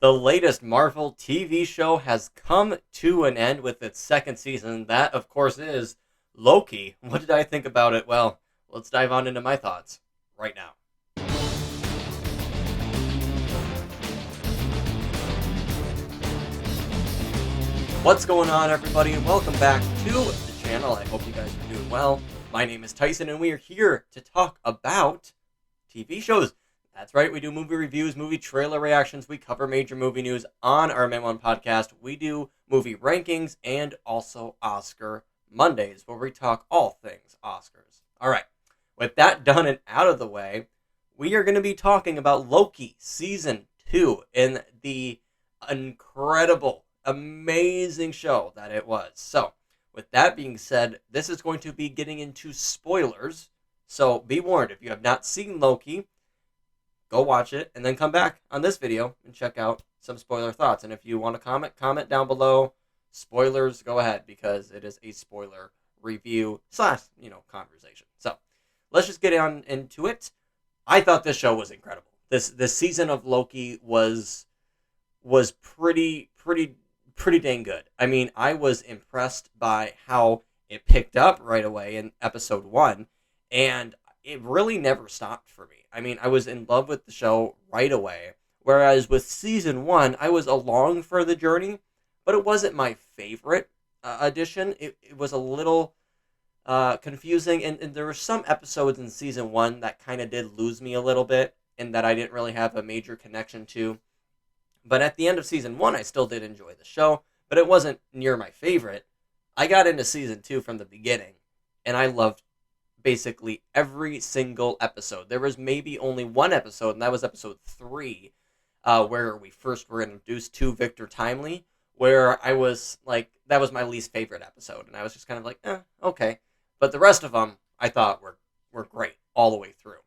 The latest Marvel TV show has come to an end with its second season. That, of course, is Loki. What did I think about it? Well, let's dive on into my thoughts right now. What's going on, everybody, and welcome back to the channel. I hope you guys are doing well. My name is Tyson, and we are here to talk about TV shows. That's right, we do movie reviews, movie trailer reactions, we cover major movie news on our Main One podcast, we do movie rankings, and also Oscar Mondays, where we talk all things Oscars. Alright, with that done and out of the way, we are going to be talking about Loki Season 2 in the incredible, amazing show that it was. So, with that being said, this is going to be getting into spoilers, so be warned, if you have not seen Loki, go watch it, and then come back on this video and check out some spoiler thoughts. And if you want to comment down below. Spoilers, go ahead, because it is a spoiler review / conversation. So, let's just get on into it. I thought this show was incredible. This season of Loki was pretty dang good. I mean, I was impressed by how it picked up right away in episode 1, and it really never stopped for me. I mean, I was in love with the show right away, whereas with season 1, I was along for the journey, but it wasn't my favorite edition. It was a little confusing, and there were some episodes in season 1 that kind of did lose me a little bit, and that I didn't really have a major connection to. But at the end of season 1, I still did enjoy the show, but it wasn't near my favorite. I got into season 2 from the beginning, and I loved basically every single episode. There was maybe only one episode, and that was episode 3, where we first were introduced to Victor Timely, where I was like, that was my least favorite episode, and I was just kind of like, okay. But the rest of them, I thought were great all the way through.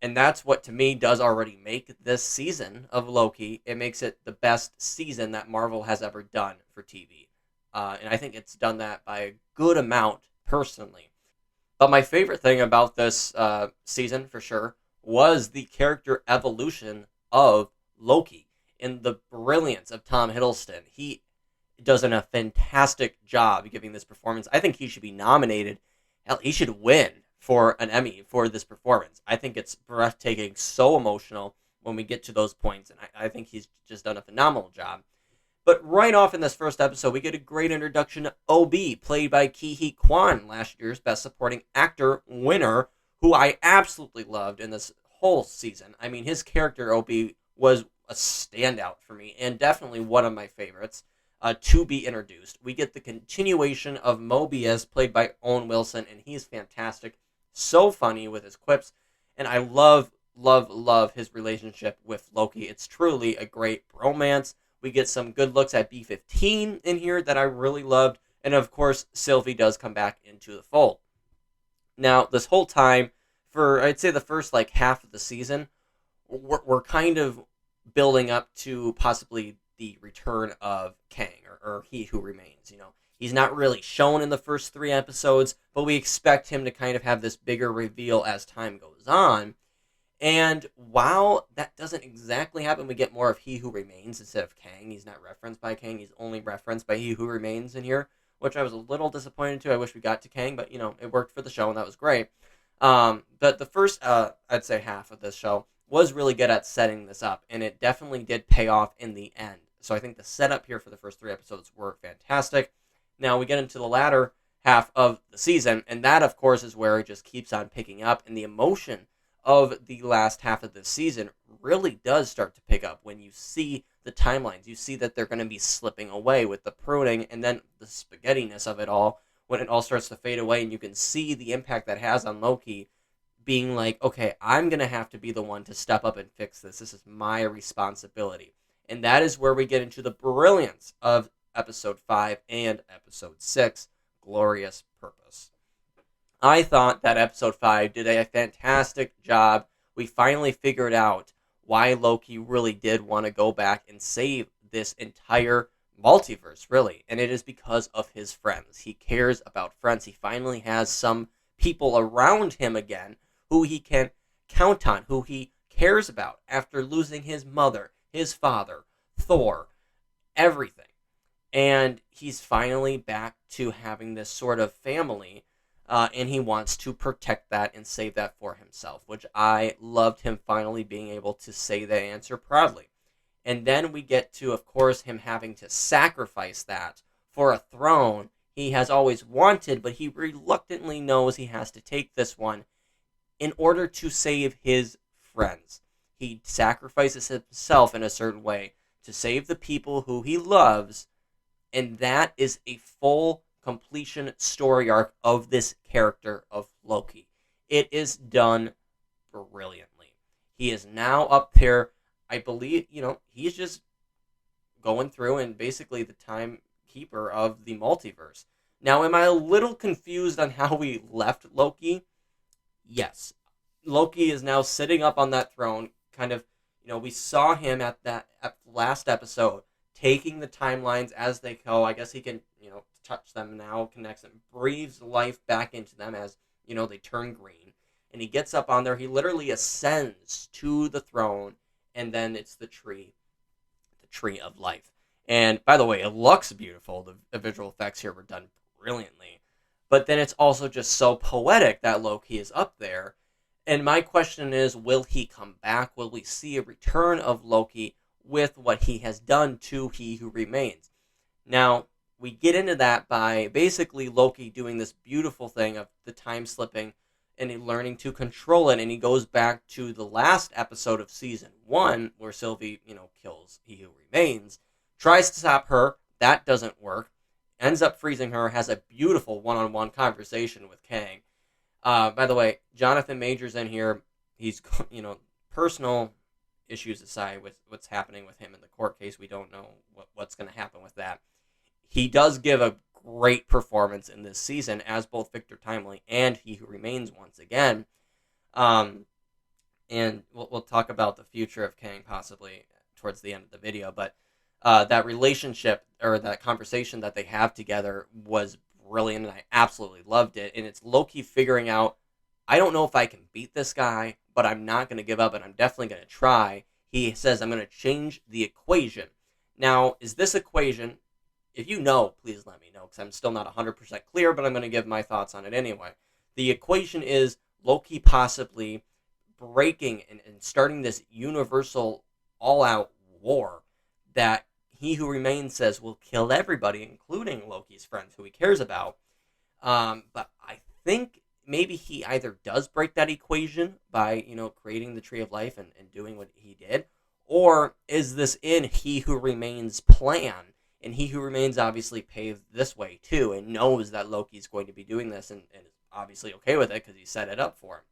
And that's what, to me, does already make this season of Loki. It makes it the best season that Marvel has ever done for TV. And I think it's done that by a good amount, personally. But my favorite thing about this season, for sure, was the character evolution of Loki and the brilliance of Tom Hiddleston. He does a fantastic job giving this performance. I think he should be nominated. Hell, he should win for an Emmy for this performance. I think it's breathtaking, so emotional when we get to those points, and I think he's just done a phenomenal job. But right off in this first episode, we get a great introduction to OB, played by Ki-hee Kwan, last year's Best Supporting Actor winner, who I absolutely loved in this whole season. I mean, his character, OB, was a standout for me, and definitely one of my favorites to be introduced. We get the continuation of Mobius, played by Owen Wilson, and he's fantastic. So funny with his quips, and I love his relationship with Loki. It's truly a great bromance. We get some good looks at B-15 in here that I really loved. And of course, Sylvie does come back into the fold. Now, this whole time, for I'd say the first half of the season, we're kind of building up to possibly the return of Kang, or He Who Remains. He's not really shown in the first 3 episodes, but we expect him to kind of have this bigger reveal as time goes on. And while that doesn't exactly happen, we get more of He Who Remains instead of Kang. He's not referenced by Kang. He's only referenced by He Who Remains in here, which I was a little disappointed to. I wish we got to Kang, but, it worked for the show, and that was great. But the first, I'd say, half of this show was really good at setting this up, and it definitely did pay off in the end. So I think the setup here for the first 3 episodes were fantastic. Now we get into the latter half of the season, and that, of course, is where it just keeps on picking up, and the emotion of the last half of the season really does start to pick up when you see the timelines. You see that they're going to be slipping away with the pruning, and then the spaghettiness of it all when it all starts to fade away, and you can see the impact that has on Loki being like, okay, I'm going to have to be the one to step up and fix this. This is my responsibility. And that is where we get into the brilliance of episode 5 and episode 6, Glorious Purpose. I thought that episode 5 did a fantastic job. We finally figured out why Loki really did want to go back and save this entire multiverse, really. And it is because of his friends. He cares about friends. He finally has some people around him again who he can count on, who he cares about after losing his mother, his father, Thor, everything. And he's finally back to having this sort of family, and he wants to protect that and save that for himself, which I loved him finally being able to say that answer proudly. And then we get to, of course, him having to sacrifice that for a throne he has always wanted, but he reluctantly knows he has to take this one in order to save his friends. He sacrifices himself in a certain way to save the people who he loves, and that is a full completion story arc of this character of Loki. It is done brilliantly. He is now up there. I believe, he's just going through and basically the timekeeper of the multiverse. Now, am I a little confused on how we left Loki? Yes. Loki is now sitting up on that throne, kind of, we saw him at last episode, taking the timelines as they go. I guess he can, touch them now, connects them, breathes life back into them as, they turn green. And he gets up on there. He literally ascends to the throne, and then it's the tree of life. And by the way, it looks beautiful. The visual effects here were done brilliantly. But then it's also just so poetic that Loki is up there. And my question is, will he come back? Will we see a return of Loki with what he has done to He Who Remains? Now, we get into that by basically Loki doing this beautiful thing of the time slipping and he learning to control it. And he goes back to the last episode of season 1 where Sylvie, kills He Who Remains, tries to stop her. That doesn't work. Ends up freezing her, has a beautiful one-on-one conversation with Kang. By the way, Jonathan Majors in here. He's, personal issues aside with what's happening with him in the court case. We don't know what's going to happen with that. He does give a great performance in this season as both Victor Timely and He Who Remains once again. And we'll talk about the future of Kang possibly towards the end of the video. But that relationship or that conversation that they have together was brilliant, and I absolutely loved it. And it's Loki figuring out, I don't know if I can beat this guy, but I'm not going to give up, and I'm definitely going to try. He says, I'm going to change the equation. Now, is this equation, if you know, please let me know, because I'm still not 100% clear, but I'm going to give my thoughts on it anyway. The equation is Loki possibly breaking and starting this universal all-out war that He Who Remains says will kill everybody, including Loki's friends who he cares about. But I think maybe he either does break that equation by, creating the Tree of Life and doing what he did, or is this in He Who Remains' plan? And He Who Remains obviously paved this way too, and knows that Loki's going to be doing this, and is obviously okay with it because he set it up for him.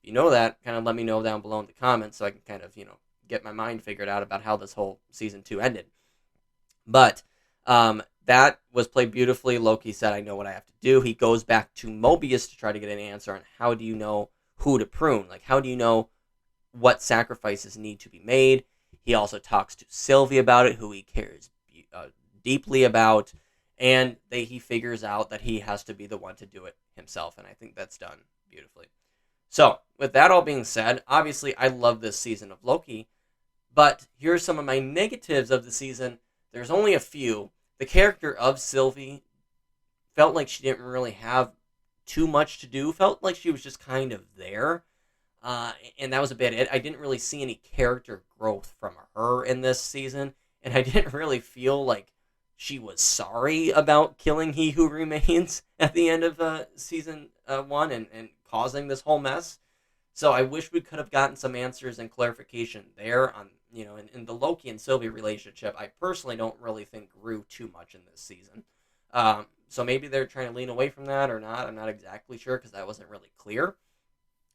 If you know that, kind of let me know down below in the comments so I can kind of, get my mind figured out about how this whole season 2 ended. But that was played beautifully. Loki said, I know what I have to do. He goes back to Mobius to try to get an answer on how do you know who to prune? Like, how do you know what sacrifices need to be made? He also talks to Sylvie about it, who he cares deeply about, and he figures out that he has to be the one to do it himself, and I think that's done beautifully. So, with that all being said, obviously I love this season of Loki, but here's some of my negatives of the season. There's only a few. The character of Sylvie felt like she didn't really have too much to do, felt like she was just kind of there, and that was about it. I didn't really see any character growth from her in this season, and I didn't really feel like she was sorry about killing He Who Remains at the end of season 1 and causing this whole mess. So I wish we could have gotten some answers and clarification there on, in the Loki and Sylvie relationship. I personally don't really think grew too much in this season. So maybe they're trying to lean away from that or not. I'm not exactly sure because that wasn't really clear.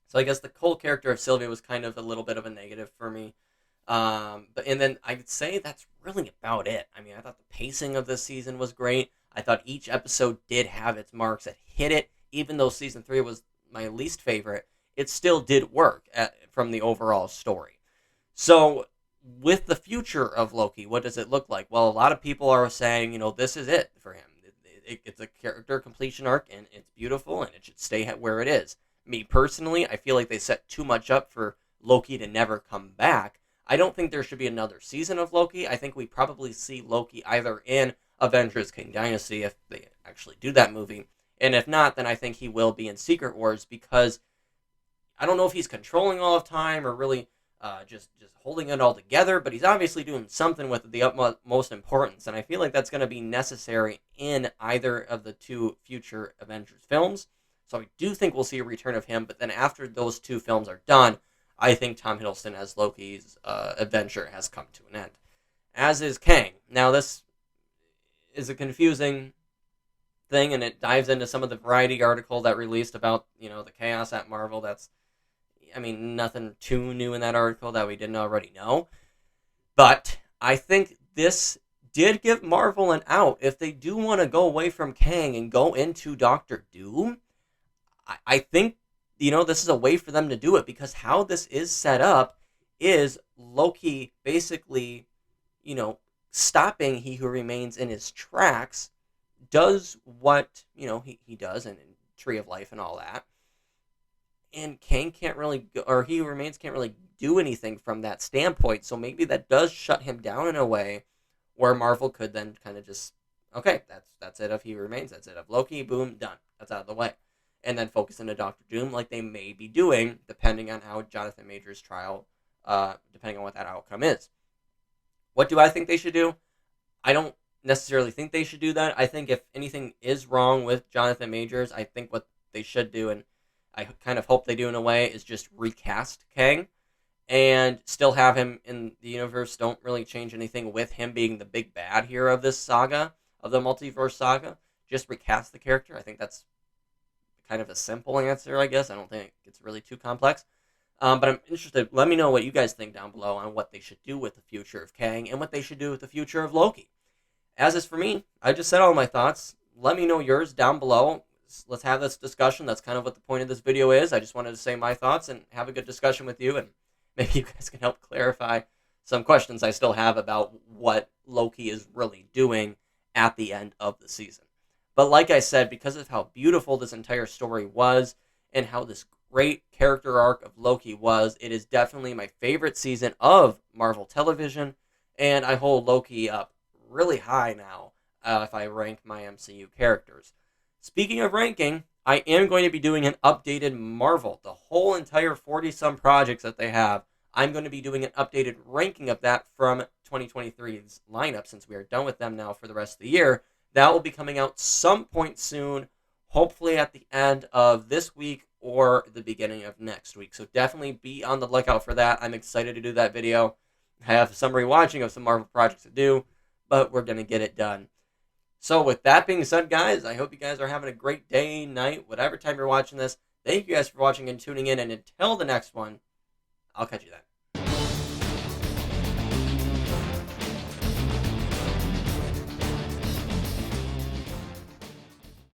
So I guess the whole character of Sylvie was kind of a little bit of a negative for me. And then I'd say that's really about it. I mean, I thought the pacing of this season was great. I thought each episode did have its marks. It hit it. Even though season 3 was my least favorite, it still did work from the overall story. So with the future of Loki, what does it look like? Well, a lot of people are saying, this is it for him. It's a character completion arc, and it's beautiful, and it should stay where it is. Me personally, I feel like they set too much up for Loki to never come back. I don't think there should be another season of Loki. I think we probably see Loki either in Avengers King Dynasty if they actually do that movie, and if not, then I think he will be in Secret Wars, because I don't know if he's controlling all of time or really just holding it all together, but he's obviously doing something with the utmost importance, and I feel like that's going to be necessary in either of the two future Avengers films. So I do think we'll see a return of him, but then after those two films are done, I think Tom Hiddleston as Loki's adventure has come to an end. As is Kang. Now, this is a confusing thing, and it dives into some of the Variety article that released about, the chaos at Marvel. Nothing too new in that article that we didn't already know. But I think this did give Marvel an out. If they do want to go away from Kang and go into Doctor Doom, I think, this is a way for them to do it, because how this is set up is Loki basically, stopping He Who Remains in his tracks, does what, he does in Tree of Life and all that. And Kang can't really, or He Who Remains can't really do anything from that standpoint. So maybe that does shut him down in a way where Marvel could then kind of just, okay, that's it of He Who Remains, that's it of Loki, boom, done. That's out of the way. And then focus into Doctor Doom like they may be doing, depending on how Jonathan Majors' trial, depending on what that outcome is. What do I think they should do? I don't necessarily think they should do that. I think if anything is wrong with Jonathan Majors, I think what they should do, and I kind of hope they do in a way, is just recast Kang and still have him in the universe. Don't really change anything with him being the big bad here of this saga, of the multiverse saga. Just recast the character. I think that's kind of a simple answer, I guess. I don't think it's really too complex. But I'm interested. Let me know what you guys think down below on what they should do with the future of Kang and what they should do with the future of Loki. As is for me, I just said all my thoughts. Let me know yours down below. Let's have this discussion. That's kind of what the point of this video is. I just wanted to say my thoughts and have a good discussion with you, and maybe you guys can help clarify some questions I still have about what Loki is really doing at the end of the season. But like I said, because of how beautiful this entire story was and how this great character arc of Loki was, it is definitely my favorite season of Marvel television, and I hold Loki up really high now if I rank my MCU characters. Speaking of ranking, I am going to be doing an updated Marvel. The whole entire 40-some projects that they have, I'm going to be doing an updated ranking of that from 2023's lineup, since we are done with them now for the rest of the year. That will be coming out some point soon, hopefully at the end of this week or the beginning of next week. So definitely be on the lookout for that. I'm excited to do that video. I have some rewatching of some Marvel projects to do, but we're going to get it done. So with that being said, guys, I hope you guys are having a great day, night, whatever time you're watching this. Thank you guys for watching and tuning in, and until the next one, I'll catch you then.